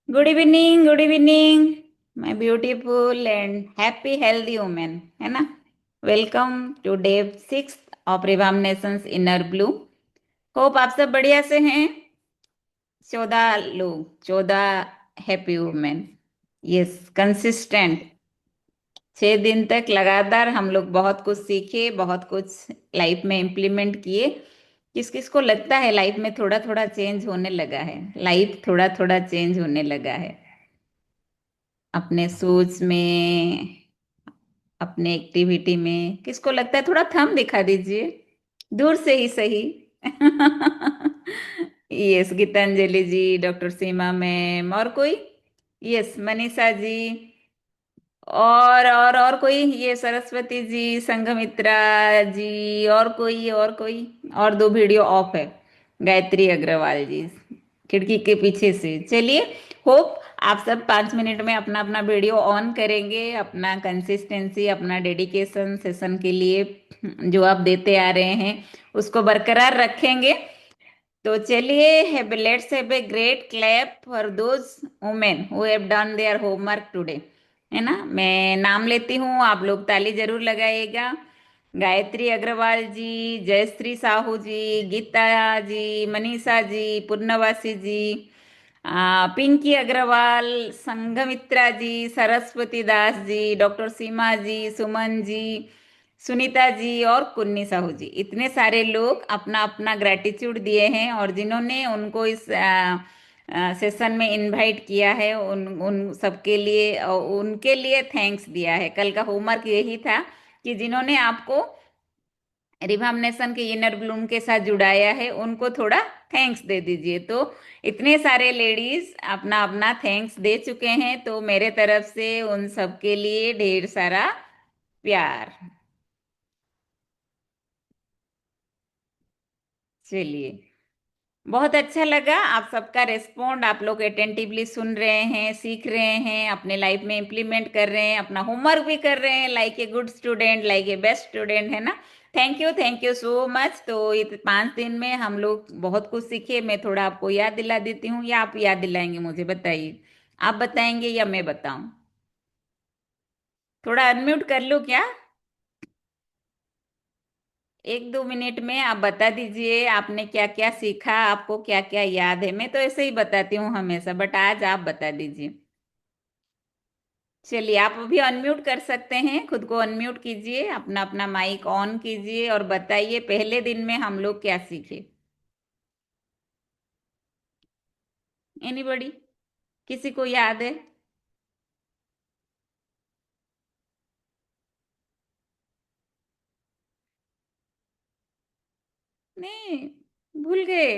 Good evening my beautiful and happy healthy women, है ना। Welcome to day 6 of रिवाम nations inner blue. Hope आप सब बढ़िया से हैं। 14 लोग, 14 हैप्पी वुमेन। यस, कंसिस्टेंट 6 दिन तक लगातार हम लोग बहुत कुछ सीखे, बहुत कुछ लाइफ में इम्प्लीमेंट किए। किस किस को लगता है लाइफ में थोड़ा थोड़ा चेंज होने लगा है, लाइफ थोड़ा थोड़ा चेंज होने लगा है अपने सोच में, अपने एक्टिविटी में। किसको लगता है? थोड़ा थंब दिखा दीजिए, दूर से ही सही। यस, गीतांजलि जी, डॉक्टर सीमा मैम, और कोई? यस, मनीषा जी। और कोई? ये सरस्वती जी, संघमित्रा जी, और कोई? और दो वीडियो ऑफ है। गायत्री अग्रवाल जी खिड़की के पीछे से। चलिए, होप आप सब 5 मिनट में अपना अपना वीडियो ऑन करेंगे, अपना कंसिस्टेंसी, अपना डेडिकेशन सेशन के लिए जो आप देते आ रहे हैं उसको बरकरार रखेंगे। तो चलिए, let's have a great clap for those women who have done their homework today, है ना। मैं नाम लेती हूँ, आप लोग ताली जरूर लगाइएगा। गायत्री अग्रवाल जी, जयश्री साहू जी, गीता जी, मनीषा जी, पूर्णवासी जी, पिंकी अग्रवाल, संघमित्रा जी, सरस्वती दास जी, डॉक्टर सीमा जी, सुमन जी, सुनीता जी और कुन्नी साहू जी। इतने सारे लोग अपना अपना ग्रेटिट्यूड दिए हैं, और जिन्होंने उनको इस सेशन में इनवाइट किया है उन उन सबके लिए, उनके लिए थैंक्स दिया है। कल का होमवर्क यही था कि जिन्होंने आपको रिवामनेशन के इनर ब्लूम के साथ जुड़ाया है उनको थोड़ा थैंक्स दे दीजिए। तो इतने सारे लेडीज अपना अपना थैंक्स दे चुके हैं, तो मेरे तरफ से उन सबके लिए ढेर सारा प्यार। चलिए, बहुत अच्छा लगा आप सबका रेस्पॉन्ड। आप लोग अटेंटिवली सुन रहे हैं, सीख रहे हैं, अपने लाइफ में इम्प्लीमेंट कर रहे हैं, अपना होमवर्क भी कर रहे हैं, like a good student, like a best student, है ना। Thank you so much. तो ये 5 दिन में हम लोग बहुत कुछ सीखे। मैं थोड़ा आपको याद दिला देती हूँ, या आप याद दिलाएंगे मुझे? बताइए, आप बताएंगे या मैं बताऊं? थोड़ा अनम्यूट कर लो क्या? 1-2 मिनट में आप बता दीजिए आपने क्या क्या सीखा, आपको क्या क्या याद है। मैं तो ऐसे ही बताती हूँ हमेशा, बट आज आप बता दीजिए। चलिए, आप अभी अनम्यूट कर सकते हैं, खुद को अनम्यूट कीजिए, अपना अपना माइक ऑन कीजिए और बताइए पहले दिन में हम लोग क्या सीखे। एनीबॉडी? किसी को याद है? नहीं, भूल गए?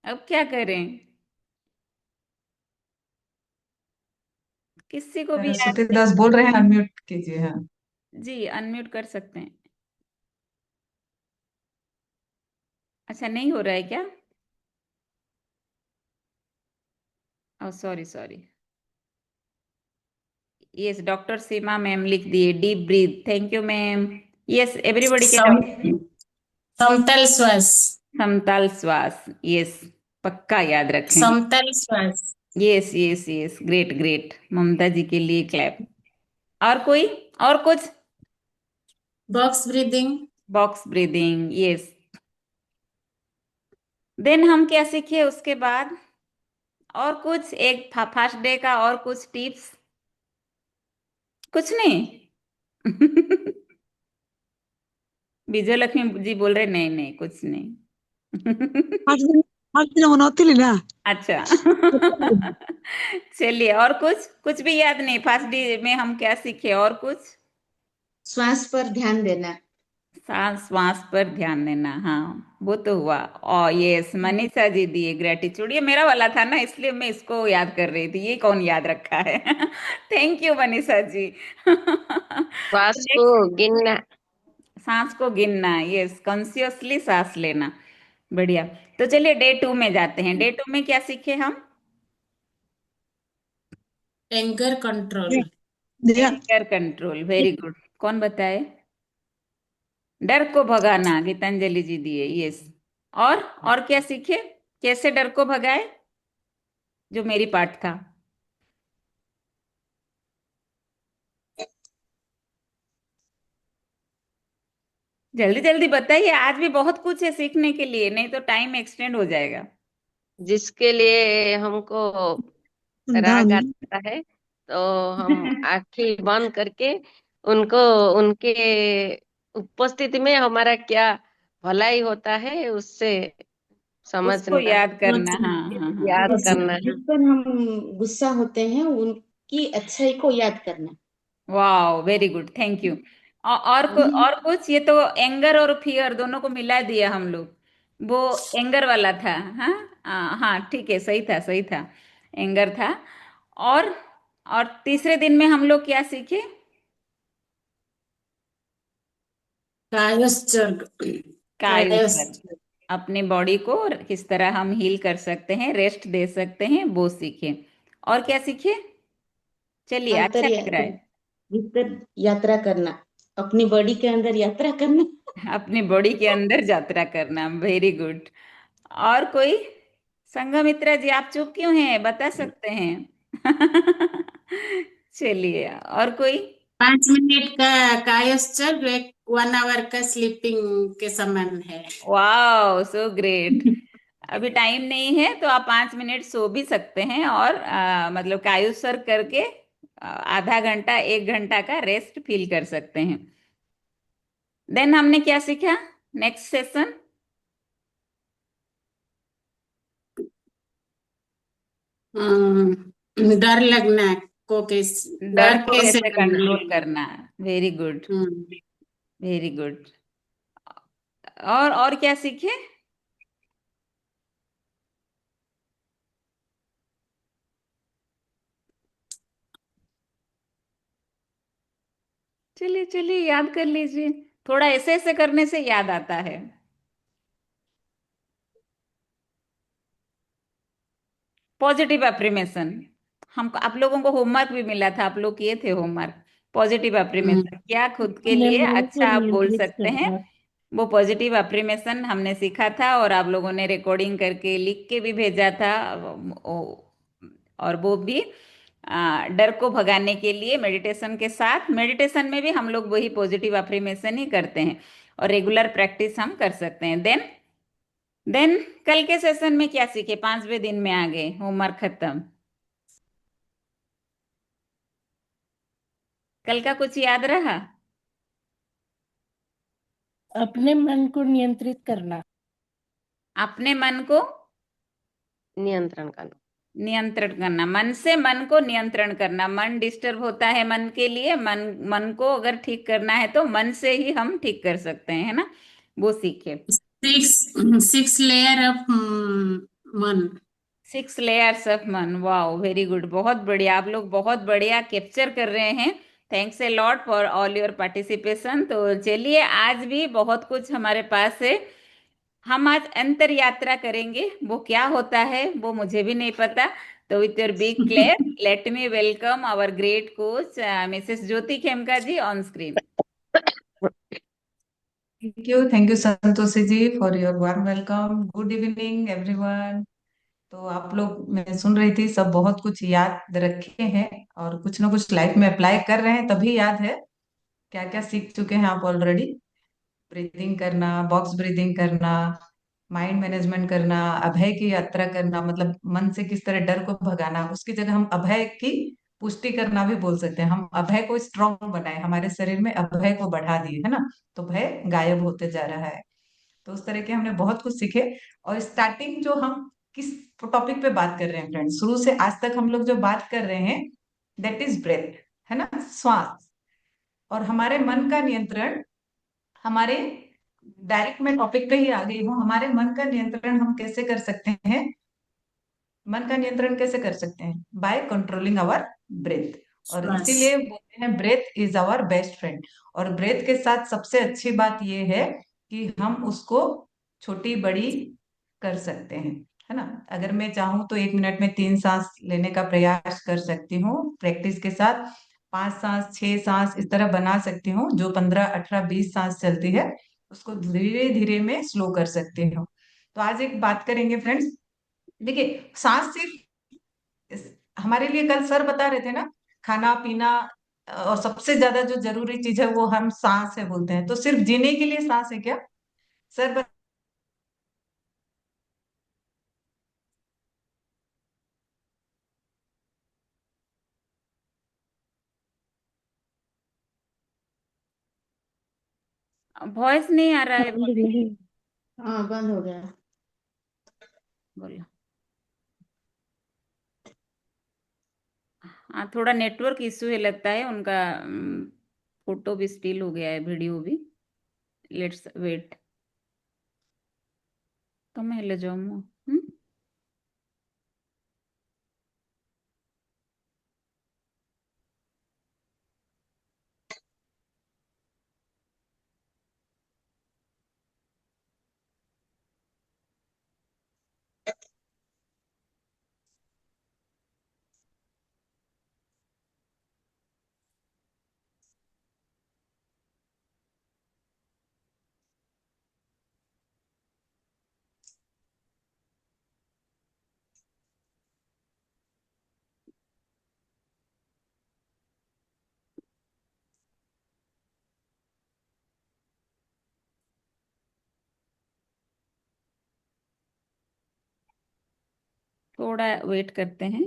अब क्या करें? किसी को भी याद सरस्वती नहीं? दास बोल रहे हैं, अनम्यूट कीजिए। हाँ। जी, अनम्यूट कर सकते हैं। अच्छा, नहीं हो रहा है क्या? ओह, सॉरी सॉरी। यस, डॉक्टर सीमा मैम लिख दिए, deep breath. Thank you ma'am. Yes, everybody के सम, डाउट। समतल श्वास। समताल श्वास। यस, पक्का याद रखेंगे। समतल श्वास। Yes yes yes, great great, Mamta ji के लिए क्लैप। और कोई? और कुछ? Box breathing. Box breathing, yes. Then हम क्या सीखे उसके बाद? और कुछ एक फर्स्ट डे का और कुछ टिप्स? कुछ नहीं? विजय लक्ष्मी जी बोल रहे नहीं नहीं, कुछ नहीं। 8 दिन 8 दिन मनौती ना। अच्छा। चलिए, और कुछ? कुछ भी याद नहीं? फर्स्ट डे में हम क्या सीखे? और कुछ? श्वास पर ध्यान देना। सांस श्वास पर ध्यान देना, हाँ वो तो हुआ। और यस, मनीषा जी दिए ग्रेटिट्यूड। ये मेरा वाला था ना, इसलिए मैं इसको याद कर रही थी। ये कौन याद रखा है? Thank you Manisha ji. श्वास को नेक्स्ट, गिनना। सांस को गिनना, यस, कॉन्शियसली सांस लेना। बढ़िया। तो चलिए डे 2 में जाते हैं। डे 2 में क्या सीखे हम? Anger control. दिया। Anger control, very good. कौन बताए? डर को भगाना, गीतांजलि जी दिए, यस। और क्या सीखे? कैसे डर को भगाए? जो मेरी पार्ट था। जल्दी जल्दी बताइए, आज भी बहुत कुछ है सीखने के लिए, नहीं तो टाइम एक्सटेंड हो जाएगा। जिसके लिए हमको राग धन। आता है, तो हम आंखें बंद करके उनको, उनके उपस्थिति में हमारा क्या भलाई होता है उससे उसको समझना, याद करना, सोचना, हाँ हाँ हाँ। याद जिस करना है। जिस पर हम गुस्सा होते हैं उनकी अच्छाई को याद करना। वाह, वेरी गुड, थैंक यू। और कुछ, ये तो एंगर और फियर दोनों को मिला दिया हम लोग। वो एंगर वाला था। हाँ हाँ, ठीक है, सही था सही था, एंगर था। और और तीसरे दिन में हम लोग क्या सीखे? कायोस्चर्ग, कायोस्वर्ग। कायोस्चर्ग, अपने बॉडी को किस तरह हम हील कर सकते हैं, रेस्ट दे सकते हैं, वो सीखे। और क्या सीखे? चलिए, अच्छा अंतर लग रहा है। भीतर यात्रा करना, अपनी बॉडी के अंदर यात्रा करना। अपनी बॉडी के अंदर यात्रा करना, वेरी गुड। और कोई? संघमित्रा जी, आप चुप क्यों हैं, बता सकते हैं। चलिए, और कोई? 5 मिनट का कायोस्चर्ग 1 आवर का स्लीपिंग के समान है। वाह, सो ग्रेट। अभी टाइम नहीं है तो आप 5 मिनट सो भी सकते हैं, और मतलब कायुस्वर करके आधा घंटा 1 घंटा का रेस्ट फील कर सकते हैं। देन हमने क्या सीखा? Next session. डर लगना को डर डर को कैसे कैसे लगना। कंट्रोल करना। वेरी गुड, हम्म, वेरी गुड। और क्या सीखे? चलिए चलिए, याद कर लीजिए, थोड़ा ऐसे ऐसे करने से याद आता है। Positive affirmation. हम आप लोगों को होमवर्क भी मिला था, आप लोग किए थे होमवर्क। पॉजिटिव अफर्मेशन, क्या खुद के अपने लिए मन को अच्छा आप बोल नियंत्रित सकते हैं, करना। वो पॉजिटिव अफर्मेशन हमने सीखा था, और आप लोगों ने रिकॉर्डिंग करके लिख के भी भेजा था। और वो भी डर को भगाने के लिए मेडिटेशन के साथ, मेडिटेशन में भी हम लोग वही पॉजिटिव अफर्मेशन ही करते हैं, और रेगुलर प्रैक्टिस हम कर सकते हैं। देन कल के सेशन में क्या सीखे? 5वें दिन में आ गए, होमवर्क खत्म। कल का कुछ याद रहा? अपने मन को नियंत्रित करना। अपने मन को नियंत्रण करना। नियंत्रण करना, मन से मन को नियंत्रण करना। मन डिस्टर्ब होता है मन के लिए, मन मन को अगर ठीक करना है तो मन से ही हम ठीक कर सकते हैं, है ना? वो सीखे। 6 लेयर ऑफ मन। 6 लेयर्स ऑफ मन, वाओ, वेरी गुड, बहुत बढ़िया, आप लोग बहुत बढ़िया कैप्चर कर रहे हैं। Thanks a lot for all your participation. तो चलिए, आज भी बहुत कुछ हमारे पास है। हम आज अंतर यात्रा करेंगे, वो क्या होता है वो मुझे भी नहीं पता। तो with your big clap, let me welcome our great coach Mrs Jyoti Khemka ji on screen. Thank you Santoshi ji for your warm welcome. Good evening everyone. तो आप लोग, मैं सुन रही थी, सब बहुत कुछ याद रखे हैं और कुछ ना कुछ लाइफ में अप्लाई कर रहे हैं, तभी याद है। क्या क्या सीख चुके हैं आप ऑलरेडी? ब्रीदिंग करना, बॉक्स ब्रीदिंग करना, माइंड मैनेजमेंट करना, अभय की यात्रा करना, मतलब मन से किस तरह डर को भगाना, उसकी जगह हम अभय की पुष्टि करना भी बोल सकते हैं। हम अभय को स्ट्रांग बनाए, हमारे शरीर में अभय को बढ़ा दिए, है ना? तो भय गायब होते जा रहा है। तो उस तरह के हमने बहुत कुछ सीखे। और स्टार्टिंग जो हम किस टॉपिक पे बात कर रहे हैं फ्रेंड्स, शुरू से आज तक हम लोग जो बात कर रहे हैं, दैट इज ब्रेथ, है ना, श्वास। और हमारे मन का नियंत्रण, हमारे, डायरेक्ट मैं टॉपिक पे ही आ गई हूँ, हमारे मन का नियंत्रण हम कैसे कर सकते हैं? मन का नियंत्रण कैसे कर सकते हैं? By controlling our breath. और श्वास। इसीलिए बोलते हैं breath is our best friend. और ब्रेथ के साथ सबसे अच्छी बात यह है कि हम उसको छोटी बड़ी कर सकते हैं, है ना? अगर मैं चाहूं तो 1 मिनट में 3 सांस लेने का प्रयास कर सकती हूँ, प्रैक्टिस के साथ 5 सांस 6 सांस इस तरह बना सकती हूँ। जो 15 18 20 सांस चलती है, उसको धीरे धीरे में स्लो कर सकती हूँ। तो आज एक बात करेंगे फ्रेंड्स। देखिए, सांस सिर्फ हमारे लिए, कल सर बता रहे थे ना, खाना पीना और सबसे ज्यादा जो जरूरी चीज है वो हम सांस है बोलते हैं, तो सिर्फ जीने के लिए सांस है क्या? सर वॉइस नहीं आ रहा है। बंद नहीं। हाँ, बंद हो गया। बोलो। हाँ, थोड़ा नेटवर्क इशू है लगता है उनका। फोटो भी स्टिल हो गया है, वीडियो भी। Let's wait. तुम ले जाओ। थोड़ा वेट करते हैं।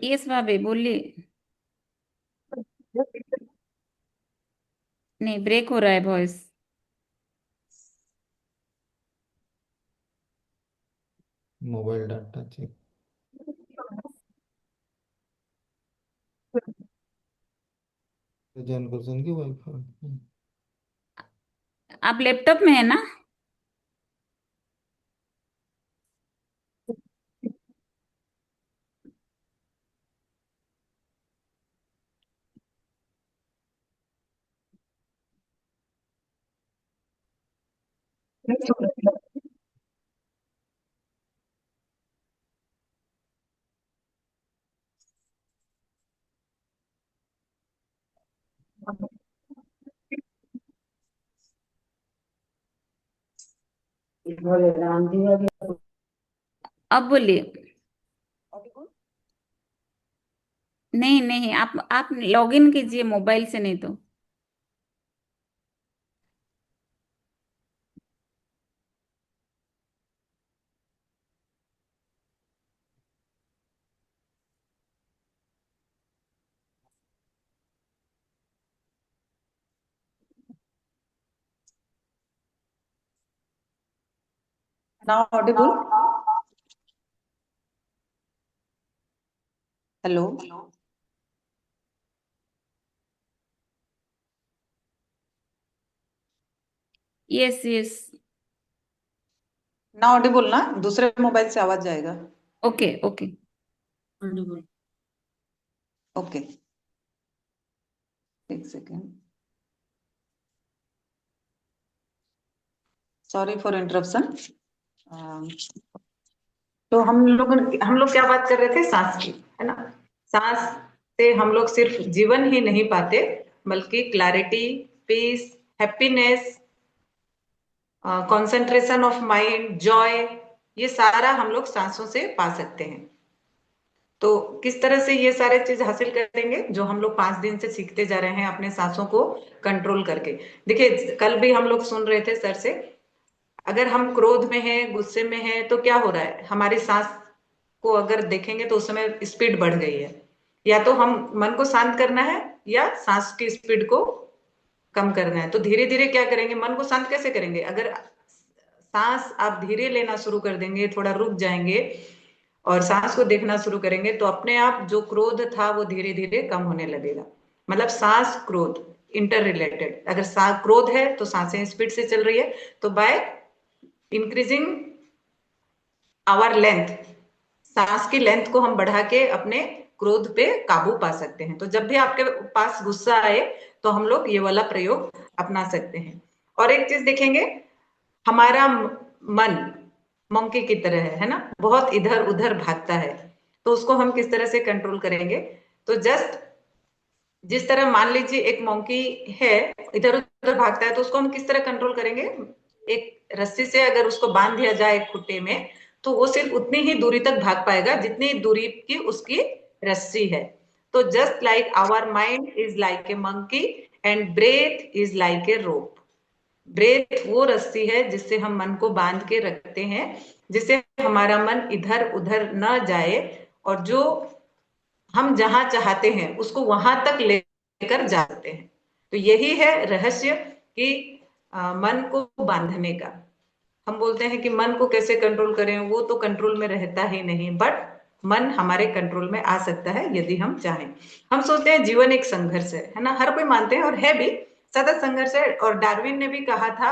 यस भाभी बोलिए। नहीं, ब्रेक हो रहा है वॉइस। मोबाइल डाटा चेक जॉन पर्सन की वाईफाई। आप लैपटॉप में है ना? अब बोलिए। नहीं नहीं, आप लॉग इन कीजिए मोबाइल से, नहीं तो। Now Audible? Hello? Yes yes. Now Audible ना? दूसरे मोबाइल से आवाज जाएगा। Okay okay. Audible. ओके, एक सेकेंड। Sorry for interruption. तो हम लोग क्या बात कर रहे थे? सांस की, है ना? सांस से हम लोग सिर्फ जीवन ही नहीं पाते, बल्कि clarity, peace, happiness, concentration of mind, joy, ये सारा हम लोग सांसों से पा सकते हैं। तो किस तरह से ये सारे चीज हासिल करेंगे जो हम लोग 5 दिन से सीखते जा रहे हैं अपने सांसों को कंट्रोल करके? देखिए, कल भी हम लोग सुन रहे थे सर से, अगर हम क्रोध में हैं, गुस्से में हैं, तो क्या हो रहा है? हमारी सांस को अगर देखेंगे तो उस समय स्पीड बढ़ गई है। या तो हम मन को शांत करना है या सांस की स्पीड को कम करना है तो धीरे धीरे क्या करेंगे, मन को शांत कैसे करेंगे? अगर सांस आप धीरे लेना शुरू कर देंगे, थोड़ा रुक जाएंगे और सांस को देखना शुरू करेंगे तो अपने आप जो क्रोध था वो धीरे धीरे कम होने लगेगा। मतलब सांस क्रोध इंटर रिलेटेड। अगर क्रोध है तो सांसें स्पीड से चल रही है, तो बाय इंक्रीजिंग आवर लेंथ, सांस की लेंथ को हम बढ़ा के अपने क्रोध पे काबू पा सकते हैं। तो जब भी आपके पास गुस्सा आए तो हम लोग ये वाला प्रयोग अपना सकते हैं। और एक चीज देखेंगे, हमारा मन मंकी की तरह है ना, बहुत इधर उधर भागता है। तो उसको हम किस तरह से कंट्रोल करेंगे? तो जस्ट जिस तरह मान लीजिए एक मंकी है, इधर उधर भागता है, तो उसको हम किस तरह कंट्रोल करेंगे? एक रस्सी से अगर उसको बांध दिया जाए खुट्टे में, तो वो सिर्फ उतनी ही दूरी तक भाग पाएगा जितनी दूरी की उसकी रस्सी है। तो just like our mind is like a monkey and breath is like a rope. Breath वो रस्सी है जिससे हम मन को बांध के रखते हैं, जिससे हमारा मन इधर उधर न जाए और जो हम जहां चाहते हैं उसको वहां तक लेकर जा सकते हैं। तो यही है रहस्य कि मन को बांधने का। हम बोलते हैं कि मन को कैसे कंट्रोल करें, वो तो कंट्रोल में रहता ही नहीं, बट मन हमारे कंट्रोल में आ सकता है यदि हम चाहें। हम सोचते हैं जीवन एक संघर्ष है ना, हर कोई मानते हैं और है भी, सतत संघर्ष है। और डार्विन ने भी कहा था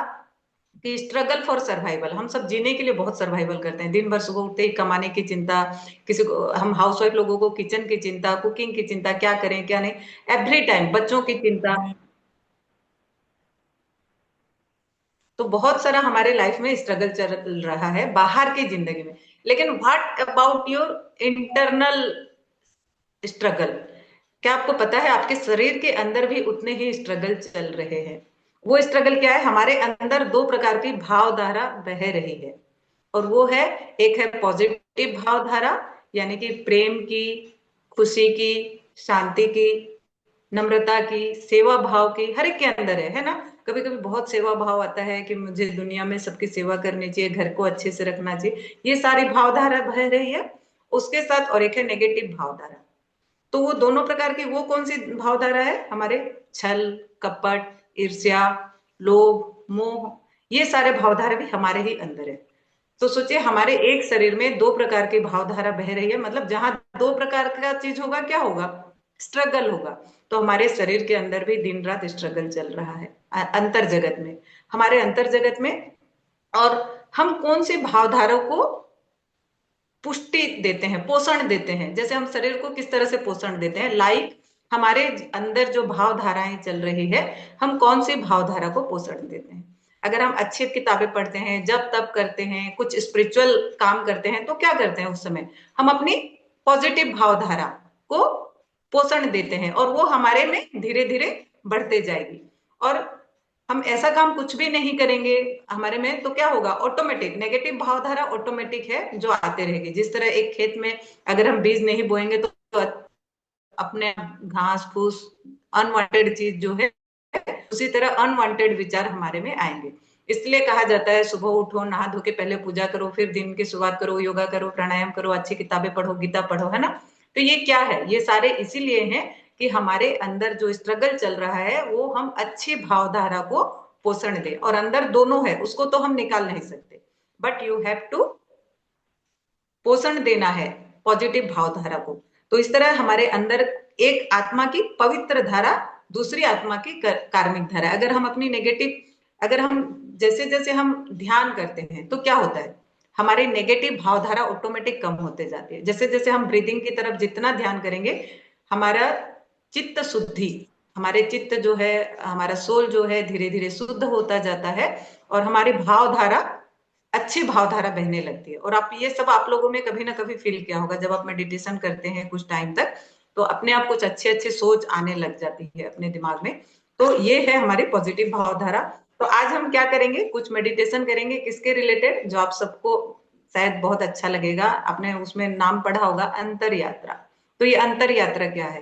कि स्ट्रगल फॉर सर्वाइवल, हम सब जीने के लिए बहुत सर्वाइवल करते हैं। दिन भर सुबह उठते ही कमाने की चिंता, किसी को, हम हाउसवाइफ लोगों को किचन की चिंता, कुकिंग की चिंता, क्या करें क्या नहीं, एवरी टाइम बच्चों की चिंता। तो बहुत सारा हमारे लाइफ में स्ट्रगल चल रहा है बाहर की जिंदगी में। लेकिन what about your internal struggle? क्या आपको पता है आपके शरीर के अंदर भी उतने ही स्ट्रगल चल रहे हैं? वो स्ट्रगल क्या है? हमारे अंदर दो प्रकार की भावधारा बह रही है, और वो है, एक है पॉजिटिव भावधारा, यानी कि प्रेम की, खुशी की, शांति की, नम्रता की, सेवा भाव की, हर एक के अंदर है ना। कभी कभी बहुत सेवा भाव आता है कि मुझे दुनिया में सबकी सेवा करनी चाहिए, घर को अच्छे से रखना चाहिए, ये सारी भावधारा बह रही है उसके साथ। और एक है नेगेटिव भावधारा। तो वो दोनों प्रकार की वो कौन सी भावधारा है? हमारे छल, कपट, ईर्ष्या, लोभ, मोह, ये सारे भावधारा भी हमारे ही अंदर है। तो सोचिए हमारे एक शरीर में दो प्रकार की भावधारा बह रही है, मतलब जहां दो प्रकार का चीज होगा क्या होगा? स्ट्रगल होगा। तो हमारे शरीर के अंदर भी दिन रात स्ट्रगल चल रहा है अंतर जगत में, हमारे अंतर जगत में। और हम कौन सी भावधारा को पुष्टि देते हैं, पोषण देते हैं? जैसे हम शरीर को किस तरह से पोषण देते हैं, लाइक हमारे अंदर जो भावधाराएं चल रही है, हम कौन सी भावधारा को पोषण देते हैं? अगर हम अच्छी किताबें पढ़ते हैं, जब तब करते हैं, कुछ स्पिरिचुअल काम करते हैं, तो क्या करते हैं उस समय? हम अपनी पॉजिटिव भावधारा को पोषण देते हैं और वो हमारे में धीरे धीरे बढ़ते जाएगी। और हम ऐसा काम कुछ भी नहीं करेंगे हमारे में, तो क्या होगा? ऑटोमेटिक नेगेटिव भावधारा ऑटोमेटिक है जो आते रहेगी। जिस तरह एक खेत में अगर हम बीज नहीं बोएंगे तो अपने घास फूस अनवांटेड चीज जो है, उसी तरह अनवांटेड विचार हमारे में आएंगे। इसलिए कहा जाता है सुबह उठो, नहा धो के पहले पूजा करो, फिर दिन की शुरुआत करो, योगा करो, प्राणायाम करो, अच्छी किताबें पढ़ो, गीता पढ़ो, है ना। तो ये क्या है? ये सारे इसीलिए हैं कि हमारे अंदर जो स्ट्रगल चल रहा है वो हम अच्छी भावधारा को पोषण दें। और अंदर दोनों है, उसको तो हम निकाल नहीं सकते, बट यू हैव टू पोषण देना है पॉजिटिव भावधारा को। तो इस तरह हमारे अंदर एक आत्मा की पवित्र धारा, दूसरी आत्मा की कार्मिक धारा। अगर हम अपनी नेगेटिव, अगर हम जैसे जैसे हम ध्यान करते हैं तो क्या होता है? हमारी नेगेटिव भावधारा ऑटोमेटिक कम होते जाती है। जैसे जैसे हम ब्रीदिंग की तरफ जितना ध्यान करेंगे, हमारा चित्त शुद्धि, हमारे चित्त जो है, हमारा सोल जो है, धीरे धीरे शुद्ध होता जाता है और हमारी भावधारा, अच्छी भावधारा बहने लगती है। और आप ये सब आप लोगों में कभी ना कभी फील किया होगा, जब आप मेडिटेशन करते हैं कुछ टाइम तक, तो अपने आप कुछ अच्छे अच्छे सोच आने लग जाती है अपने दिमाग में। तो ये है हमारी पॉजिटिव भावधारा। तो आज हम क्या करेंगे? कुछ मेडिटेशन करेंगे, किसके रिलेटेड? जो आप सबको शायद बहुत अच्छा लगेगा, आपने उसमें नाम पढ़ा होगा, अंतर यात्रा। तो ये अंतर यात्रा क्या है?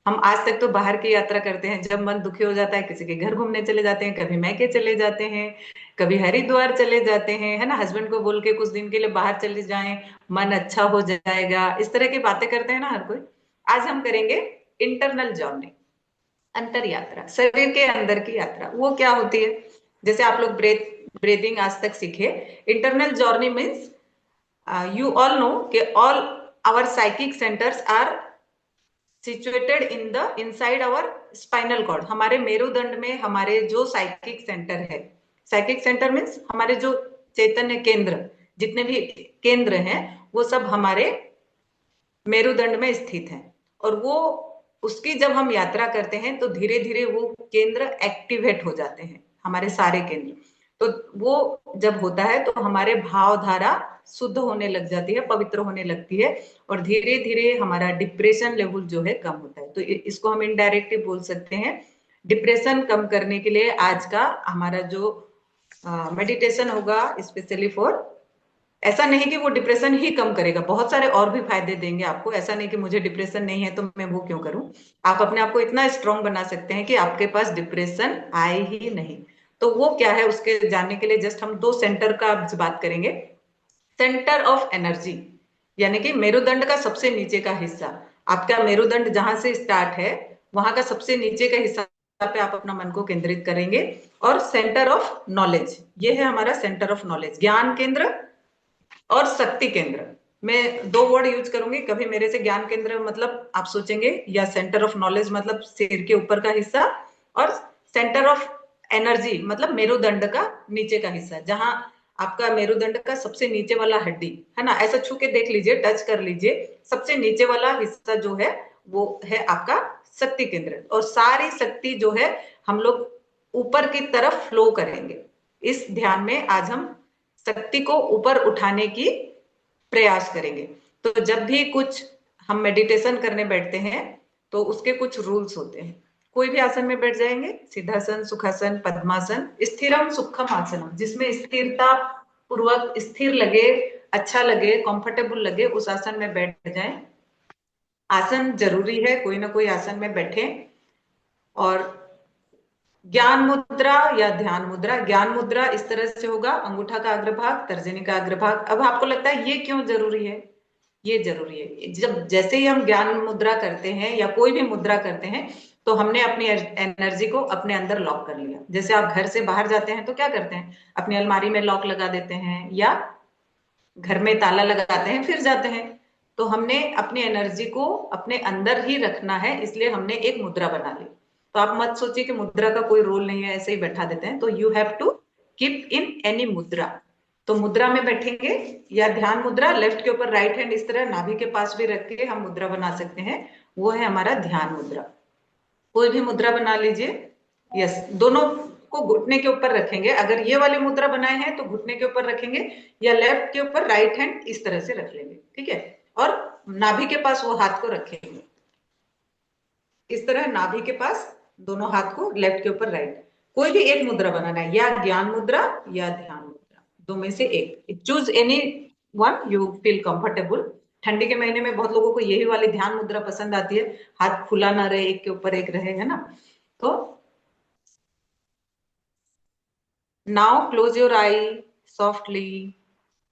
हम आज तक तो बाहर की यात्रा करते हैं, जब मन दुखी हो जाता है किसी के घर घूमने चले जाते हैं, कभी मैके चले जाते हैं, कभी हरिद्वार चले जाते हैं, है ना, हस्बैंड को बोल के कुछ दिन के लिए बाहर चले जाएं, मन अच्छा हो जाएगा, इस तरह की बातें करते हैं ना हर कोई। आज हम करेंगे इंटरनल जर्नी। अंतर यात्रा, शरीर के अंदर की यात्रा, वो क्या होती है? जैसे आप लोग ब्रीदिंग आज तक सीखे। Internal journey means you all know कि all our psychic centers are situated in the inside our spinal cord। हमारे मेरुदंड में हमारे जो साइकिक सेंटर है, साइकिक सेंटर मीन्स हमारे जो चैतन्य केंद्र, जितने भी केंद्र हैं वो सब हमारे मेरुदंड में स्थित है। और वो उसकी जब हम यात्रा करते हैं तो धीरे धीरे वो केंद्र एक्टिवेट हो जाते हैं, हमारे सारे केंद्र। तो वो जब होता है तो हमारे भावधारा शुद्ध होने लग जाती है, पवित्र होने लगती है, और धीरे धीरे हमारा डिप्रेशन लेवल जो है कम होता है। तो इसको हम इनडायरेक्टली बोल सकते हैं। डिप्रेशन कम करने के लिए आज का हमारा जो मेडिटेशन होगा स्पेशली फॉर, ऐसा नहीं कि वो डिप्रेशन ही कम करेगा, बहुत सारे और भी फायदे देंगे आपको। ऐसा नहीं कि मुझे डिप्रेशन नहीं है तो मैं वो क्यों करूं। आप अपने आप को इतना स्ट्रांग बना सकते हैं कि आपके पास डिप्रेशन आए ही नहीं। तो वो क्या है, उसके जानने के लिए जस्ट हम दो सेंटर का आज बात करेंगे। सेंटर ऑफ एनर्जी, यानी कि मेरुदंड का सबसे नीचे का हिस्सा। आपका मेरुदंड जहां से स्टार्ट है वहां का सबसे नीचे का हिस्सा पे आप अपना मन को केंद्रित करेंगे। और सेंटर ऑफ नॉलेज, ये है हमारा सेंटर ऑफ नॉलेज, ज्ञान केंद्र और शक्ति केंद्र। मैं दो वर्ड यूज करूंगी, कभी मेरे से ज्ञान केंद्र मतलब आप सोचेंगे, या सेंटर ऑफ नॉलेज मतलब सिर के ऊपर का हिस्सा, और सेंटर ऑफ एनर्जी मतलब मेरुदंड का नीचे का हिस्सा, जहां आपका मेरुदंड का सबसे नीचे वाला हड्डी है ना, ऐसा छू के देख लीजिए, टच कर लीजिए, सबसे नीचे वाला हिस्सा जो है वो है आपका शक्ति केंद्र। और सारी शक्ति जो है हम लोग ऊपर की तरफ फ्लो करेंगे। इस ध्यान में आज हम शक्ति को ऊपर उठाने की प्रयास करेंगे। तो जब भी कुछ हम मेडिटेशन करने बैठते हैं तो उसके कुछ रूल्स होते हैं। कोई भी आसन में बैठ जाएंगे, सिद्धासन, सुखासन, पद्मासन, स्थिरम सुखम आसनम, जिसमें स्थिरता पूर्वक स्थिर लगे, अच्छा लगे, कंफर्टेबल लगे, उस आसन में बैठ जाएं। आसन जरूरी है, कोई ना कोई आसन में बैठे। और ज्ञान मुद्रा या ध्यान मुद्रा, ज्ञान मुद्रा इस तरह से होगा, अंगूठा का अग्रभाग, तर्जनी का अग्रभाग। अब आपको लगता है ये क्यों जरूरी है? ये जरूरी है, जब जैसे ही हम ज्ञान मुद्रा करते हैं या कोई भी मुद्रा करते हैं तो हमने अपनी एनर्जी को अपने अंदर लॉक कर लिया। जैसे आप घर से बाहर जाते हैं तो क्या करते हैं, अपनी अलमारी में लॉक लगा देते हैं या घर में ताला लगाते हैं फिर जाते हैं। तो हमने अपनी एनर्जी को अपने अंदर ही रखना है, इसलिए हमने एक मुद्रा बना ली। तो आप मत सोचिए कि मुद्रा का कोई रोल नहीं है, ऐसे ही बैठा देते हैं। तो you have to keep in any mudra. तो मुद्रा में बैठेंगे, या ध्यान मुद्रा, लेफ्ट के ऊपर राइट हैंड इस तरह नाभि के पास भी रख के हम मुद्रा बना सकते हैं, वो है हमारा ध्यान मुद्रा। कोई भी मुद्रा बना लीजिए। यस, दोनों को घुटने के ऊपर रखेंगे। अगर ये वाली मुद्रा बनाए हैं तो घुटने के ऊपर रखेंगे, या लेफ्ट के ऊपर राइट हैंड इस तरह से रख लेंगे, ठीक है। और नाभि के पास वो हाथ को रखेंगे इस तरह, नाभि के पास दोनों हाथ को, लेफ्ट के ऊपर राइट। कोई भी एक मुद्रा बनाना है, या ज्ञान मुद्रा या ध्यान मुद्रा, दो में से एक, choose any one you feel comfortable. ठंडी के महीने में बहुत लोगों को यही वाली ध्यान मुद्रा पसंद आती है, हाथ खुला ना रहे, एक के ऊपर एक रहे, है ना। तो now close your I softly,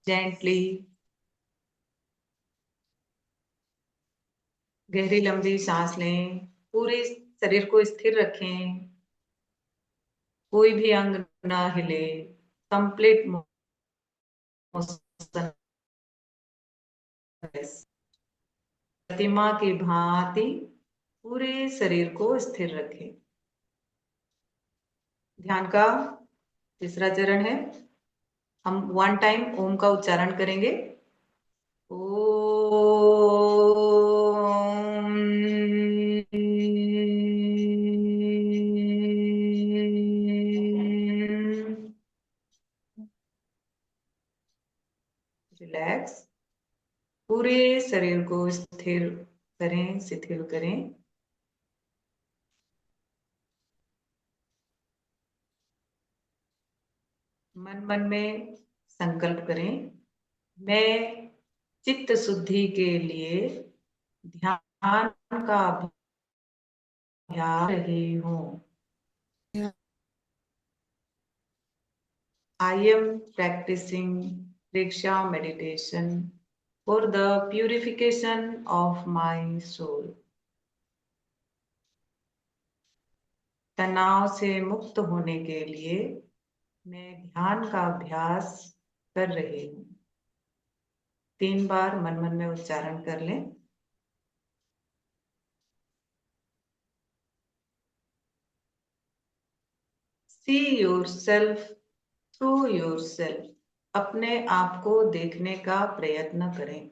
gently. गहरी लंबी सांस लें, पूरे शरीर को स्थिर रखें, कोई भी अंग ना हिले, कंप्लीट मोशन, प्रतिमा की भांति पूरे शरीर को स्थिर रखें। ध्यान का तीसरा चरण है, हम वन टाइम ओम का उच्चारण करेंगे। ओम। रिलैक्स, पूरे शरीर को स्थिर करें, शिथिल करें। मन मन में संकल्प करें, मैं चित्त शुद्धि के लिए ध्यान का अभ्यास रही हूँ। I am practicing Diksha meditation for the purification of my soul. तनाव से मुक्त होने के लिए मैं ध्यान का अभ्यास कर रही हूँ। 3 बार मन मन में उच्चारण कर लें। See yourself through yourself. अपने आप को देखने का प्रयत्न करें।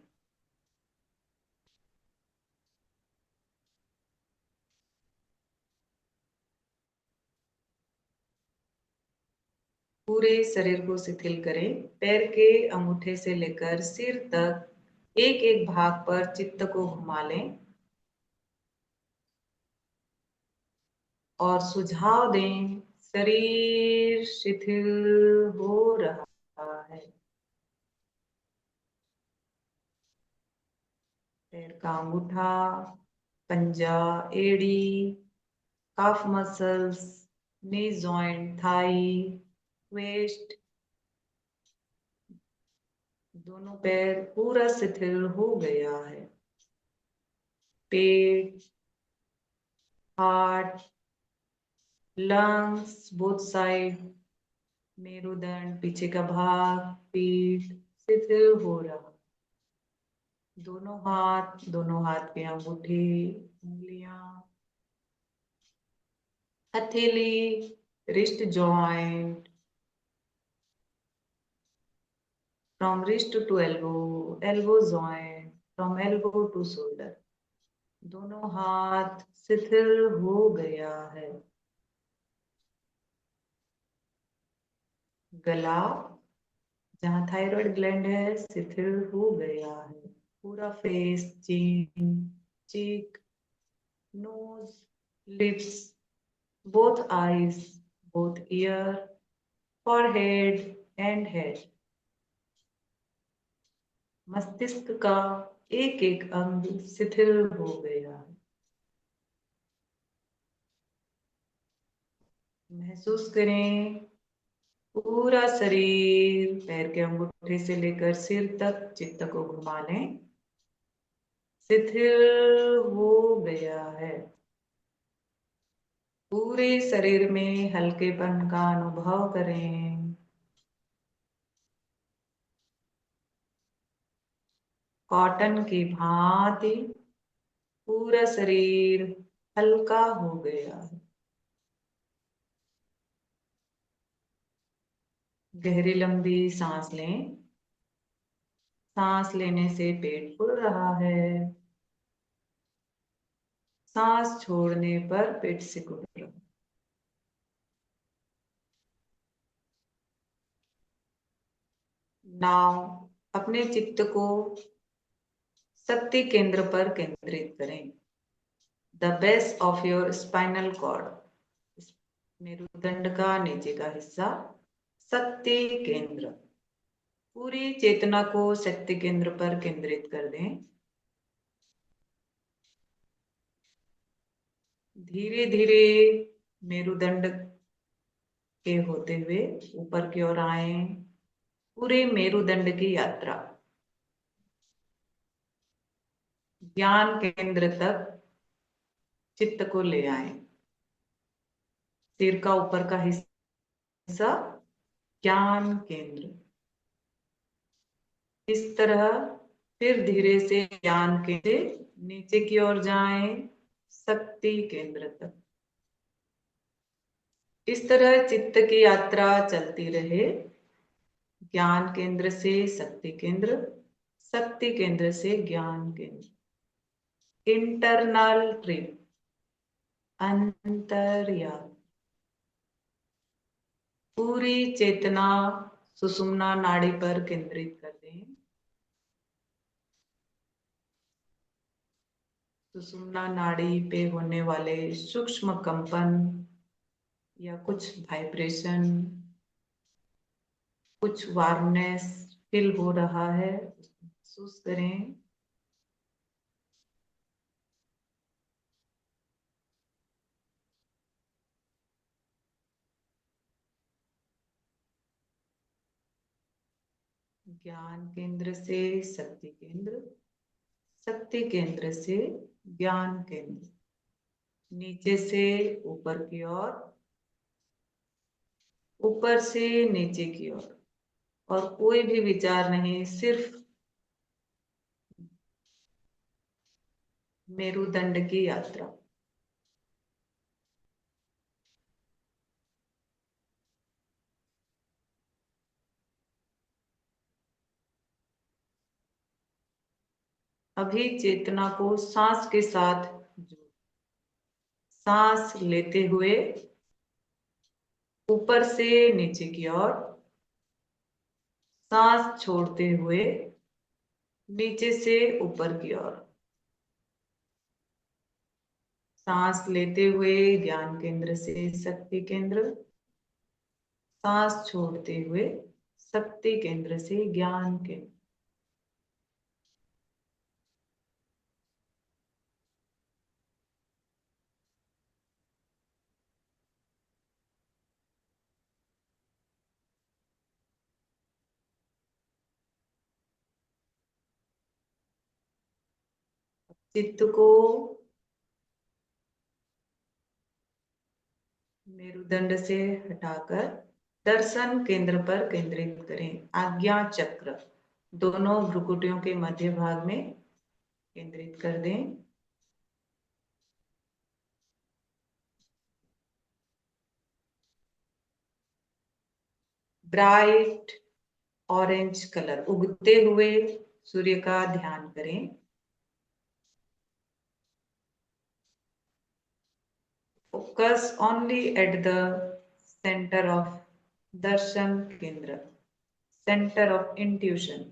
पूरे शरीर को शिथिल करें। पैर के अंगूठे से लेकर सिर तक एक एक भाग पर चित्त को घुमा लें और सुझाव दें, शरीर शिथिल हो रहा है। पैर का अंगूठा, पंजा, एड़ी, calf muscles, knee joint, thigh, waist, दोनों पैर पूरा शिथिल हो गया है। पेट, हार्ट, लंग्स बोथ साइड, मेरुदंड, पीछे का भाग, पीठ शिथिल हो रहा। दोनों हाथ के अंगूठे, उंगलियां, हथेली, wrist joint, from wrist to elbow, elbow joint, from elbow to shoulder, दोनों हाथ शिथिल हो गया है। गला, जहाँ थायराइड ग्लैंड है, शिथिल हो गया है। पूरा face, chin, cheek, nose, lips, both eyes, both ear, forehead and head, मस्तिष्क का एक एक अंग शिथिल हो गया है। महसूस करें पूरा शरीर, पैर के अंगूठे से लेकर सिर तक चित्त को घुमा लें, शिथिल हो गया है। पूरे शरीर में हल्केपन का अनुभव करें। कॉटन की भांति पूरा शरीर हल्का हो गया है। गहरी लंबी सांस लें। सांस लेने से पेट फूल रहा है, सांस छोड़ने पर पेट सिकुड़ रहा है। नाउ अपने चित्त को शक्ति केंद्र पर केंद्रित करें। The base of your spinal cord, मेरुदंड का नीचे का हिस्सा, शक्ति केंद्र। पूरी चेतना को शक्ति केंद्र पर केंद्रित कर दें। धीरे धीरे मेरुदंड के होते हुए ऊपर की ओर आए। पूरे मेरुदंड की यात्रा ज्ञान केंद्र तक चित्त को ले आए। सिर का ऊपर का हिस्सा ज्ञान केंद्र। इस तरह फिर धीरे से ज्ञान के नीचे की ओर जाएं, शक्ति केंद्र तक। इस तरह चित्त की यात्रा चलती रहे, ज्ञान केंद्र से शक्ति केंद्र, शक्ति केंद्र से ज्ञान केंद्र। इंटरनल ट्रिप, अंतर्यान। पूरी चेतना सुषुम्ना नाड़ी पर केंद्रित कर दें। सुषुम्ना नाड़ी पे होने वाले सूक्ष्म कंपन या कुछ वाइब्रेशन, कुछ वार्मनेस फील हो रहा है, महसूस करें। ज्ञान केंद्र से शक्ति केंद्र, शक्ति केंद्र से ज्ञान केंद्र। नीचे से ऊपर की ओर, ऊपर से नीचे की ओर, और कोई भी विचार नहीं, सिर्फ मेरुदंड की यात्रा। अभी चेतना को सांस के साथ जोड़ो। सांस लेते हुए ऊपर से नीचे की ओर, सांस छोड़ते हुए नीचे से ऊपर की ओर। सांस लेते हुए ज्ञान केंद्र से शक्ति केंद्र, सांस छोड़ते हुए शक्ति केंद्र से ज्ञान केंद्र। चित्त को मेरुदंड से हटाकर दर्शन केंद्र पर केंद्रित करें। आज्ञा चक्र दोनों भ्रुकुटियों के मध्य भाग में केंद्रित कर दें। ब्राइट ऑरेंज कलर, उगते हुए सूर्य का ध्यान करें। Focus only at the center of darshan kendra, center of intuition.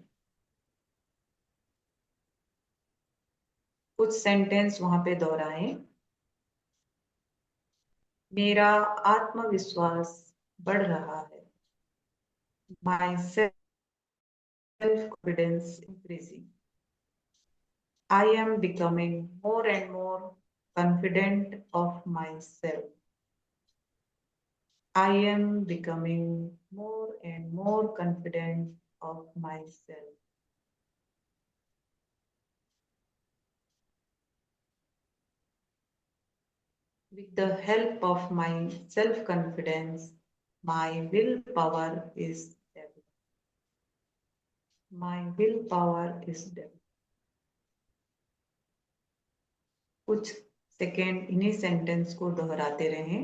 कुछ सेंटेंस वहां पे दोहराएं। मेरा आत्मविश्वास बढ़ रहा है। My self-confidence increasing. I am becoming more and more confident of myself. I am becoming more and more confident of myself. With the help of my self-confidence, my willpower is developed. My willpower is developed. कुछ second इन्हीं sentence को दोहराते रहें।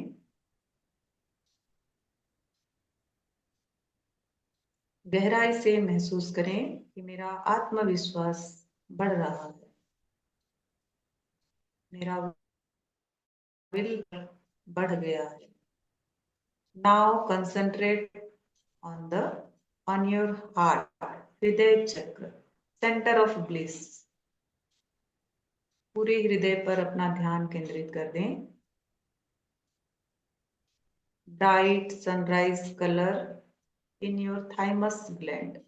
गहराई से महसूस करें कि मेरा आत्मविश्वास बढ़ रहा है। मेरा विल बढ़ गया है। Now concentrate on your heart, हृदय चक्र, center of bliss. पूरे हृदय पर अपना ध्यान केंद्रित कर दें। Bright sunrise color in your thymus gland,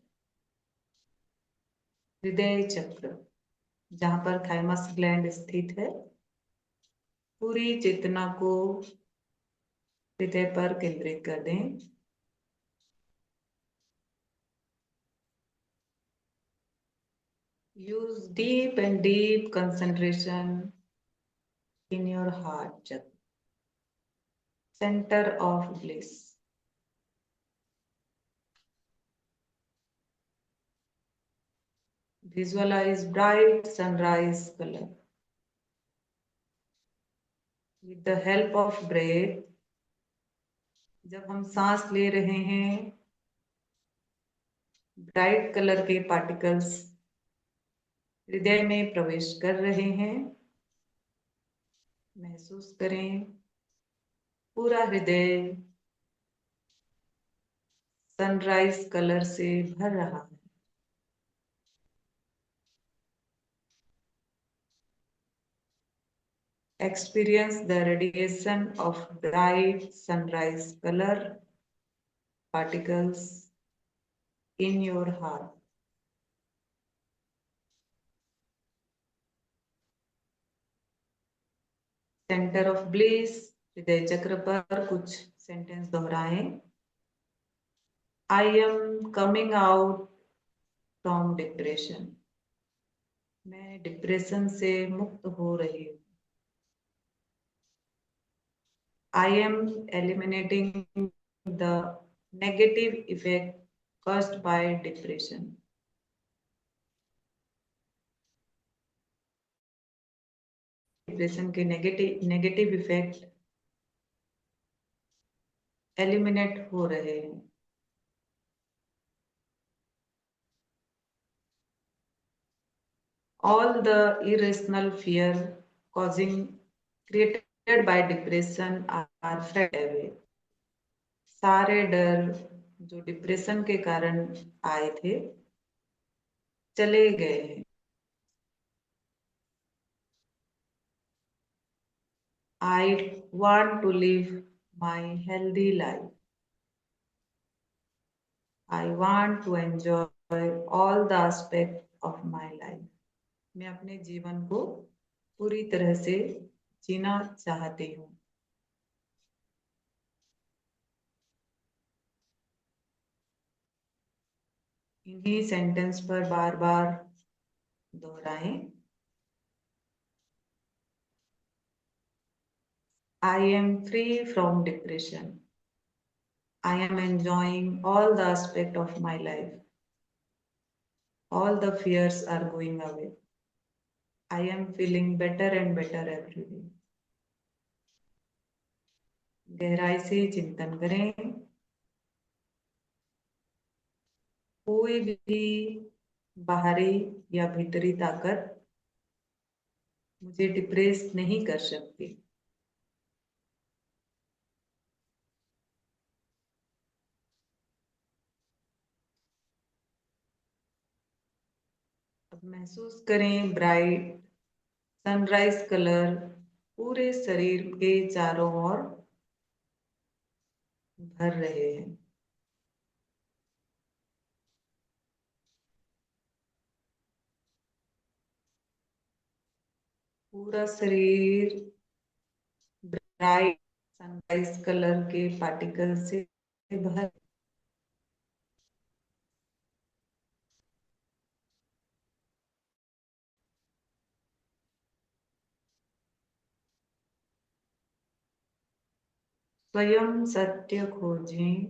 हृदय चक्र, जहां पर थाइमस ग्लैंड स्थित है। पूरी चेतना को हृदय पर केंद्रित कर दें। Use deep and deep concentration in your heart chakra, center of bliss. Visualize bright sunrise color. With the help of breath, जब हम सांस ले रहे हैं, ब्राइट कलर के पार्टिकल्स हृदय में प्रवेश कर रहे हैं। महसूस करें पूरा हृदय सनराइज कलर से भर रहा है। Experience the radiation of bright sunrise color particles in your heart. Center of bliss, हृदय चक्र पर कुछ सेंटेंस दोहराएं। I am coming out from depression. मैं डिप्रेशन से मुक्त हो रही हूँ। I am eliminating the negative effect caused by depression. Depression के नेगेटिव इफेक्ट एलिमिनेट हो रहे हैं. All the irrational fear created by depression are fed away. सारे डर जो डिप्रेशन के कारण आए थे चले गए हैं. I want to live my healthy life. I want to enjoy all the aspects of my life. मैं अपने जीवन को पूरी तरह से जीना चाहती हूँ. इन्हीं सेंटेंस पर बार बार दोहराएं. I am free from depression. I am enjoying all the aspects of my life. All the fears are going away. I am feeling better and better every day. गहराई से चिंतन करें. कोई भी बाहरी या भीतरी ताकत मुझे डिप्रेस नहीं कर सकती. अब महसूस करें ब्राइट सनराइज कलर पूरे शरीर के चारों ओर भर रहे हैं. पूरा शरीर ब्राइट सनराइज कलर के पार्टिकल से भर. स्वयं सत्य खोजें,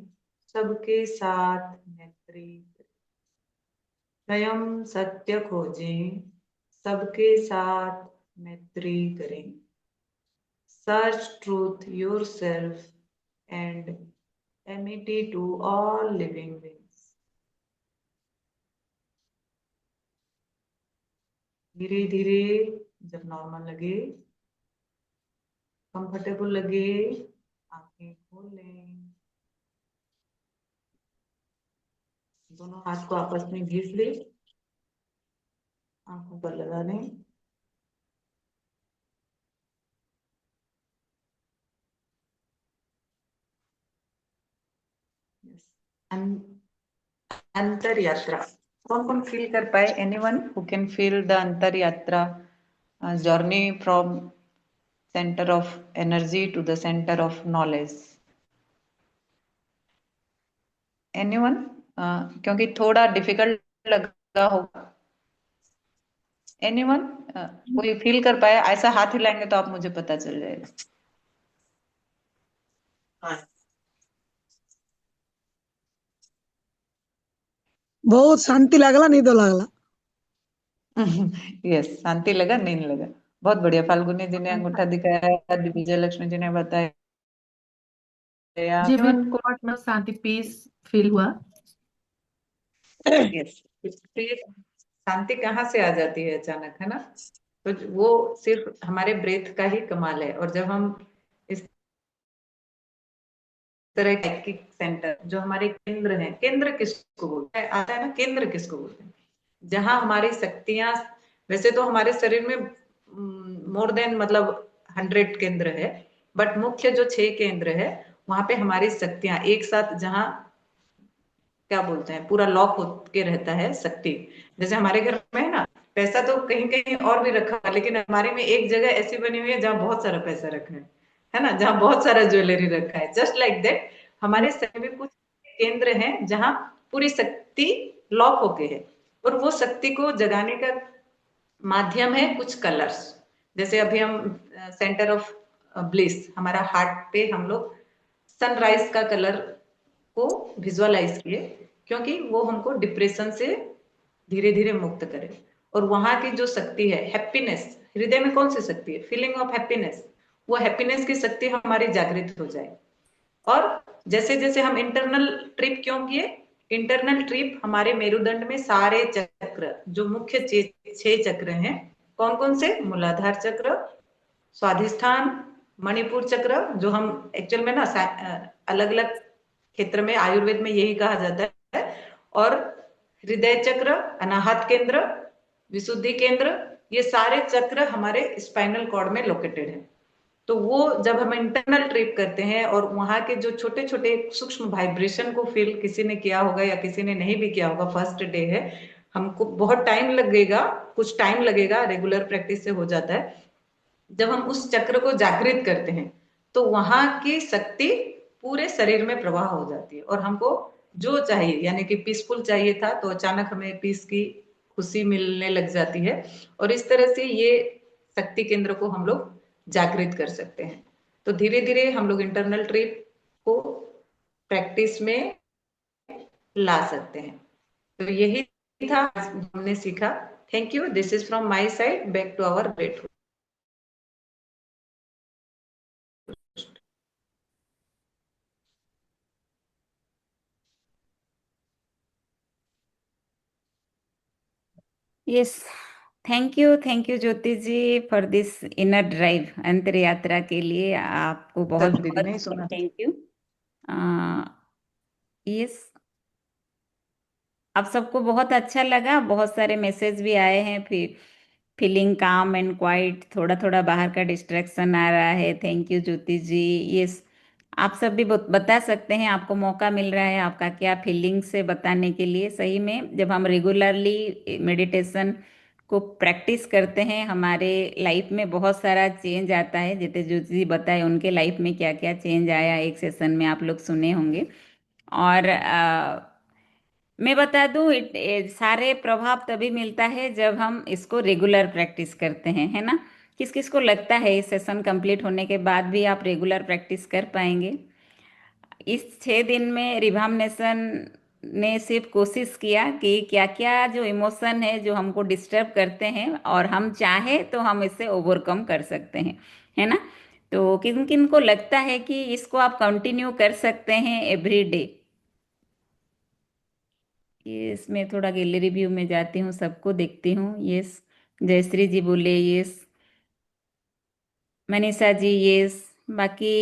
सबके साथ मैत्री. स्वयं सत्य खोजें, सबके साथ मैत्री करें. Search truth yourself and amity to all living beings. धीरे धीरे जब नॉर्मल लगे, कंफर्टेबल लगे, आंखें खोल लें. दोनों हाथ को आपस में घिस ले, आंखों पर लगा लें. अंतर यात्रा कौन कौन फील कर पाए? Anyone who can feel the अंतर यात्रा journey from centre of energy to the centre of knowledge? Anyone? क्योंकि थोड़ा डिफिकल्ट लगा होगा. एनीवन कोई फील कर पाया? ऐसा हाथ हिलाएंगे तो आप मुझे पता चल जाएगा. बहुत शांति लागला, नींद लागला. यस, शांति लगा, नींद लगा. बहुत बढ़िया. फाल्गुनी जी ने अंगूठा दिखाया, विजय लक्ष्मी जी ने बताया. मुझे भी बहुत मतलब शांति पीस फील हुआ. यस, शांति कहाँ से आ जाती है अचानक, है ना? तो वो सिर्फ हमारे ब्रेथ का ही कमाल है. और जब हम इस तरह के सेंटर जो हमारे केंद्र हैं, केंद्र किसको बोलते हैं? आता है ना, केंद्र किसको बोलते हैं? जहां हमारी शक्तियां, वैसे तो हमारे शरीर में मोर देन मतलब 100 केंद्र है, बट मुख्य जो 6 केंद्र है वहां पे हमारी शक्तियां एक साथ, जहां क्या बोलते हैं, पूरा लॉक होके रहता है शक्ति. जैसे हमारे घर में है ना, पैसा तो कहीं कहीं और भी रखा है, लेकिन हमारे में एक जगह ऐसी बनी हुई है जहाँ बहुत सारा पैसा रखा है ना, जहाँ बहुत सारा ज्वेलरी रखा है. जस्ट लाइक दैट हमारे शरीर में कुछ केंद्र हैं जहाँ पूरी शक्ति लॉक होके है, और वो शक्ति को जगाने का माध्यम है कुछ कलर्स. जैसे अभी हम सेंटर ऑफ ब्लिस, हमारा हार्ट पे हम लोग सनराइज का कलर को विजुअलाइज किए, क्योंकि वो हमको डिप्रेशन से धीरे धीरे मुक्त करे। और वहां की जो शक्ति है हैप्पीनेस, हृदय में कौन सी शक्ति है, फीलिंग ऑफ हैप्पीनेस, वो हैप्पीनेस की शक्ति हमारी जागृत हो जाए। और जैसे जैसे हम इंटरनल ट्रिप क्यों किए, इंटरनल ट्रिप हमारे मेरुदंड में सारे चक्र, जो मुख्य 6 चक्र हैं, कौन कौन से, मूलाधार चक्र, स्वाधिष्ठान, मणिपुर चक्र, जो हम एक्चुअल में ना अलग अलग क्षेत्र में आयुर्वेद में यही कहा जाता है, और हृदय चक्र, अनाहत केंद्र, विशुद्धि केंद्र, ये सारे चक्र हमारे स्पाइनल कॉर्ड में लोकेटेड है। तो वो जब हम इंटरनल ट्रिप करते हैं और वहां के जो छोटे छोटे सूक्ष्म वाइब्रेशन को फील किसी ने किया होगा या किसी ने नहीं भी किया होगा, फर्स्ट डे है, हमको बहुत टाइम लगेगा, कुछ टाइम लगेगा, रेगुलर प्रैक्टिस से हो जाता है। जब हम उस चक्र को जागृत करते हैं तो वहां की शक्ति पूरे शरीर में प्रवाह हो जाती है, और हमको जो चाहिए, यानी कि पीसफुल चाहिए था तो अचानक हमें पीस की खुशी मिलने लग जाती है। और इस तरह से ये शक्ति केंद्र को हम लोग जागृत कर सकते हैं। तो धीरे धीरे हम लोग इंटरनल ट्रिप को प्रैक्टिस में ला सकते हैं। तो यही था आज हमने सीखा। Thank you, this is from my side, back to our great. Yes, thank you Jyoti ji for this inner drive, अंतर यात्रा के लिए आपको बहुत दीदी बहुत नहीं सुना। Thank you. यस, आप सबको बहुत अच्छा लगा, बहुत सारे मैसेज भी आए हैं, फिर फीलिंग काम एंड क्वाइट, थोड़ा थोड़ा बाहर का डिस्ट्रैक्शन आ रहा है। Thank you Jyoti ji. Yes, आप सब भी बता सकते हैं, आपको मौका मिल रहा है आपका क्या फीलिंग से बताने के लिए। सही में जब हम रेगुलरली मेडिटेशन को प्रैक्टिस करते हैं, हमारे लाइफ में बहुत सारा चेंज आता है। जैसे ज्योति जी बताए उनके लाइफ में क्या क्या चेंज आया, एक सेशन में आप लोग सुने होंगे। और मैं बता दूं, सारे प्रभाव तभी मिलता है जब हम इसको रेगुलर प्रैक्टिस करते हैं, है ना। किस किस को लगता है इस सेशन कंप्लीट होने के बाद भी आप रेगुलर प्रैक्टिस कर पाएंगे? इस 6 दिन में रिभामनेशन ने सिर्फ कोशिश किया कि क्या क्या जो इमोशन है जो हमको डिस्टर्ब करते हैं, और हम चाहे तो हम इससे ओवरकम कर सकते हैं, है ना। तो किन किन को लगता है कि इसको आप कंटिन्यू कर सकते हैं एवरी डे? यस, मैं थोड़ा गैलरी व्यू में जाती हूँ, सबको देखती हूँ। यस, जयश्री जी बोले यस, मनीषा जी यस। बाकी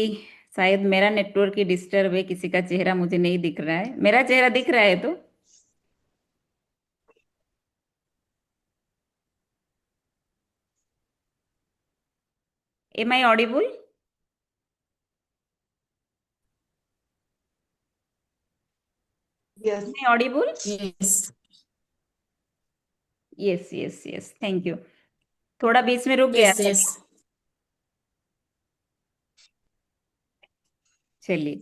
शायद मेरा नेटवर्क ही डिस्टर्ब है, किसी का चेहरा मुझे नहीं दिख रहा है। मेरा चेहरा दिख रहा है तो am I audible? Yes, am I audible? Yes. Yes yes yes, thank you. थोड़ा बीच में रुक गया यस था। यस। चलिए,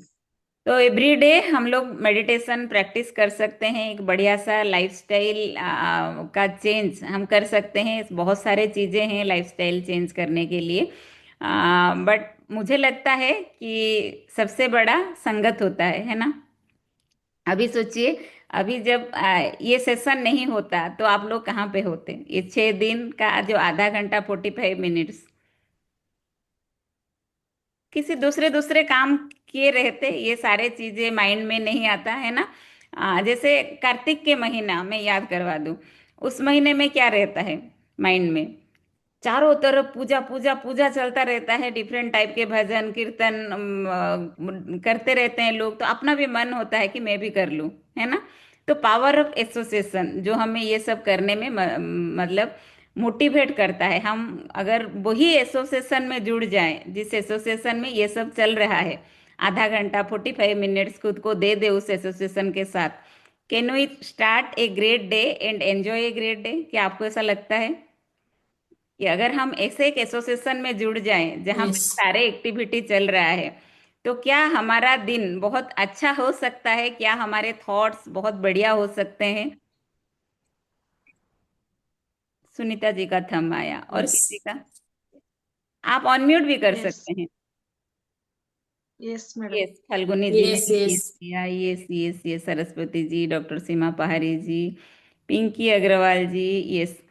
तो एवरी डे हम लोग मेडिटेशन प्रैक्टिस कर सकते हैं, एक बढ़िया सा लाइफस्टाइल का चेंज हम कर सकते हैं। बहुत सारे चीज़ें हैं लाइफस्टाइल चेंज करने के लिए, बट मुझे लगता है कि सबसे बड़ा संगत होता है ना। अभी सोचिए, अभी जब ये सेशन नहीं होता तो आप लोग कहाँ पे होते? ये 6 दिन का जो आधा घंटा 45 मिनट्स किसी दूसरे दूसरे काम किए रहते, ये सारे चीजें माइंड में नहीं आता है ना। जैसे कार्तिक के महीना में याद करवा दूं, उस महीने में क्या रहता है माइंड में? चारों तरफ पूजा पूजा पूजा चलता रहता है, डिफरेंट टाइप के भजन कीर्तन करते रहते हैं लोग, तो अपना भी मन होता है कि मैं भी कर लूं, है ना। तो पावर ऑफ एसोसिएशन जो हमें ये सब करने में मतलब मोटिवेट करता है। हम अगर वही एसोसिएशन में जुड़ जाएं जिस एसोसिएशन में ये सब चल रहा है, आधा घंटा 45 मिनट्स खुद को दे दे उस एसोसिएशन के साथ, can we start a great day and enjoy a great day? क्या आपको ऐसा लगता है कि अगर हम ऐसे एक एसोसिएशन में जुड़ जाएं जहां पे यस सारे एक्टिविटी चल रहा है, तो क्या हमारा दिन बहुत अच्छा हो सकता है? क्या हमारे थॉट्स बहुत बढ़िया हो सकते हैं? सुनीता जी का थंब आया, और यस किसी का? आप ऑनम्यूट भी कर यस, सकते हैं। Yes, madam. यस, फाल्गुनी जी ने Yes, भी yes. यस किया। Yes yes yes, Saraswati ji, doctor सीमा पहाड़ी जी, पिंकी अग्रवाल जी, यस।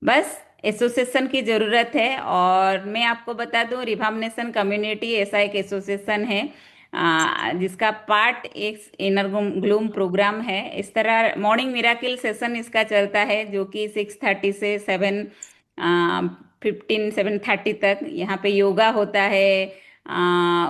बस एसोसिएशन की जरूरत है। और मैं आपको बता दूं, रिभामनेशन कम्युनिटी ऐसा एक एसोसिएशन है जिसका पार्ट एक इनर ग्लूम प्रोग्राम है। इस तरह मॉर्निंग मिराकिल सेशन इसका चलता है, जो कि 6:30 से 7:30 तक यहाँ पे योगा होता है।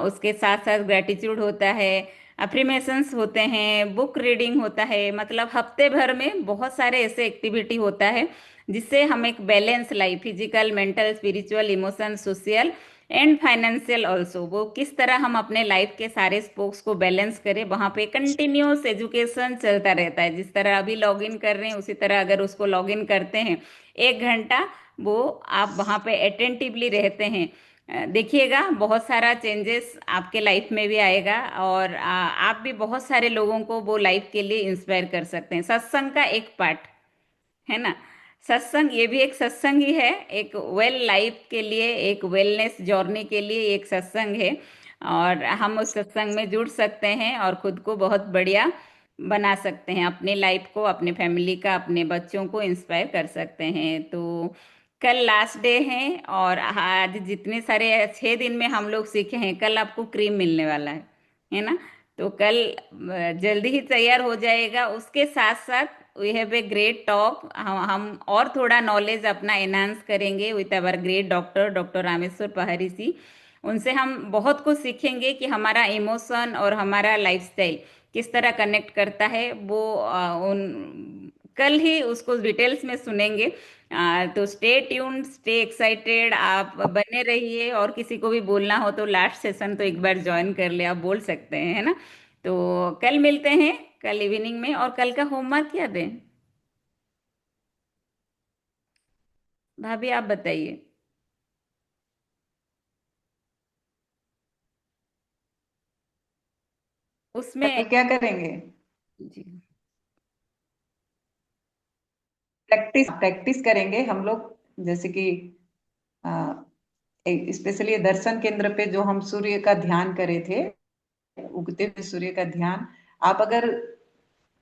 उसके साथ साथ ग्रेटिट्यूड होता है, अफ्रीमेशंस होते हैं, बुक रीडिंग होता है। मतलब हफ्ते भर में बहुत सारे ऐसे एक्टिविटी होता है जिससे हम एक balance life, physical, mental, spiritual, emotion, social and financial also, वो किस तरह हम अपने लाइफ के सारे स्पोक्स को बैलेंस करें। वहाँ पे कंटिन्यूस एजुकेशन चलता रहता है। जिस तरह अभी लॉग इन कर रहे हैं, उसी तरह अगर उसको लॉग इन करते हैं 1 घंटा, वो आप वहाँ पे अटेंटिवली रहते हैं, देखिएगा बहुत सारा चेंजेस आपके लाइफ में भी आएगा। और आप भी बहुत सारे लोगों को वो लाइफ के लिए इंस्पायर कर सकते हैं। सत्संग का एक पार्ट है ना, सत्संग ये भी एक सत्संग ही है। एक वेल लाइफ के लिए, एक वेलनेस जर्नी के लिए एक सत्संग है। और हम उस सत्संग में जुड़ सकते हैं और खुद को बहुत बढ़िया बना सकते हैं, अपनी लाइफ को, अपने फैमिली का, अपने बच्चों को इंस्पायर कर सकते हैं। तो कल लास्ट डे है और आज जितने सारे 6 दिन में हम लोग सीखे हैं, कल आपको क्रीम मिलने वाला है ना। तो कल जल्दी ही तैयार हो जाएगा। उसके साथ साथ we have a great talk, हम और थोड़ा नॉलेज अपना एनहांस करेंगे with our great doctor, doctor Rameshwar Pahadi ji. उनसे हम बहुत कुछ सीखेंगे कि हमारा इमोशन और हमारा लाइफस्टाइल किस तरह कनेक्ट करता है। वो उन कल ही उसको डिटेल्स में सुनेंगे। तो स्टे ट्यून्ड, स्टे एक्साइटेड, आप बने रहिए। और किसी को भी बोलना हो तो लास्ट सेशन तो एक बार ज्वाइन कर ले, आप बोल सकते हैं, है ना। तो कल मिलते हैं, कल इवनिंग में। और कल का होमवर्क क्या दें, भाभी आप बताइए। उसमें कल क्या करेंगे? जी, प्रैक्टिस प्रैक्टिस करेंगे हम लोग। जैसे कि स्पेशली दर्शन केंद्र पे जो हम सूर्य का ध्यान करे थे, उगते हुए सूर्य का ध्यान। आप अगर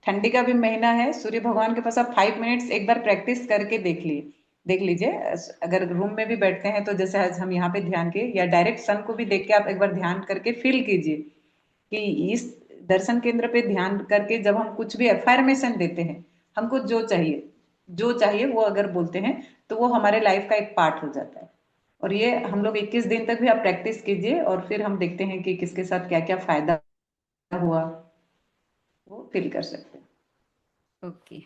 ठंडी का भी महीना है, सूर्य भगवान के पास आप 5 मिनट्स एक बार प्रैक्टिस करके देख लीजिए। अगर रूम में भी बैठते हैं तो जैसे आज हम यहाँ पे ध्यान किए, या डायरेक्ट सन को भी देख के आप एक बार ध्यान करके फील कीजिए कि इस दर्शन केंद्र पे ध्यान करके जब हम कुछ भी अफर्मेशन देते हैं, हमको जो चाहिए वो अगर बोलते हैं, तो वो हमारे लाइफ का एक पार्ट हो जाता है। और ये हम लोग 21 दिन तक भी आप प्रैक्टिस कीजिए, और फिर हम देखते हैं कि किसके साथ क्या क्या फायदा हुआ, वो फील कर सकते हैं। ओके।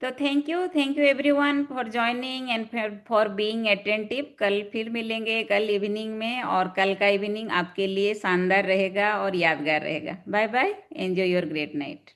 तो thank you everyone for joining and for being attentive. कल फिर मिलेंगे, कल इवनिंग में। और कल का इवनिंग आपके लिए शानदार रहेगा और यादगार रहेगा। Bye bye, enjoy your great night.